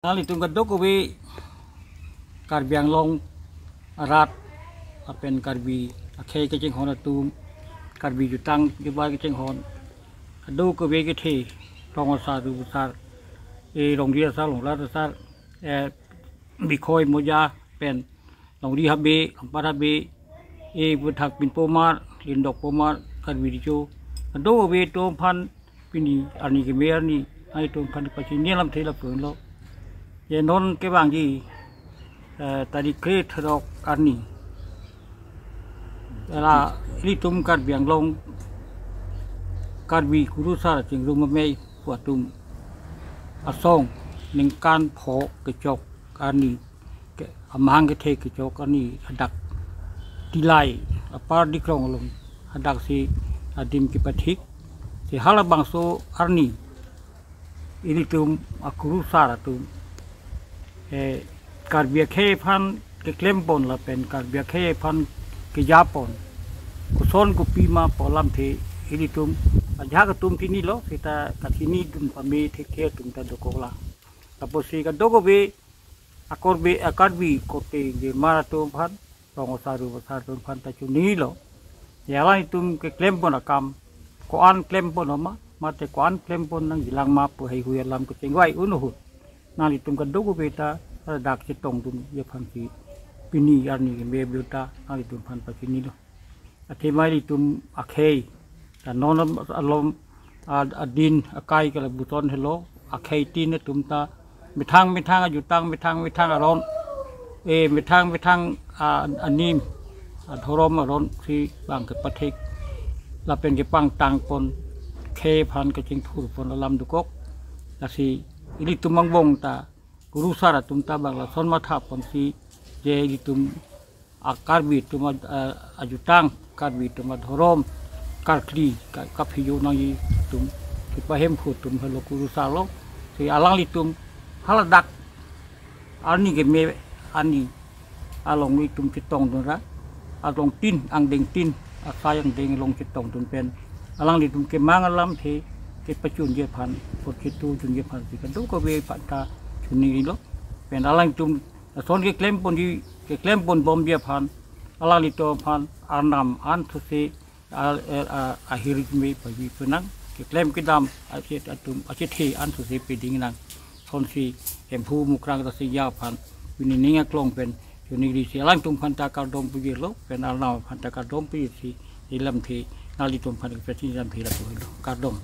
Nali tung kadok ubi karbiang long arat apen karbi akhei ke jeng hon atum karbi jutang juba ke jeng hon kadok ubi ke the rong sa du besar rong dia sa long la sa bikoi moja pen long di habe ampar habe buthak pin pomar lindok pomar karbi dijo kadok ubi tom phan pini ani ke mer ni ai tom phan pachi ni lam thei la pun lo ye non ke bang ji tadi kreat rok ani la litum karbiang long karbi kurusa jing rum mei puatum asong ningkan pho kejok ani ke amang ke the kejok ani hadak tilai apar dikrong long hadak si adim ki pathik si halabang so arni ini tum akurusa tum karbia khe phan ke klempon la pen karbia khe phan ke japon kuson ku pima polam the ilitum ajha ka tum kini lo kita katini dum pame the ke tum ta dokola tapos si ka dogo be akorbe akarbi kote ge marato phan rong saru basar tum phan ta chuni lo yala tum ke klempon akam ko an klempon ma mate ko an klempon nang gilang ma pu hai hu lam ko chengwai unuhu nali tum ka dogo beta dak cetong tum ye phan si pini arni me beta nali tum phan pa pini lo ate mai tum akhei ta non alom adin akai ka buton hello akhei tin tum ta mithang jutang aron mithang anim adhorom aron si bang ke pathik la pen ke pang tang pon khe phan ke ching thur pon lam dukok la si ili tumang bong ta guru sara tumta bangla sonma tha ponsi je tum akarbi tum ajutang karbi tum dhorom karkli kaphiyo nang tum ki pahem khu tum halo guru salo si alang litum haladak ani ge me ani along ni tum chitong dora along tin ang ding tin asayang ding long chitong tum pen alang litum ke mangalam the ke pachun je phan pot kitu jun je phan kan do ko be pata chuni lo pen alang tum son ke claim pon bom dia phan alang lito phan anam an thuse akhir me pagi penang ke claim ke dam achet atum achet he an thuse pe ding nang son si empu mukrang ta si ya phan wini ninga klong pen chuni ri si alang tum phan ta ka dom pu ye lo pen alna phan ta ka dom pi si ilam thi nali tum phan ke president lam thi la pu lo ka dom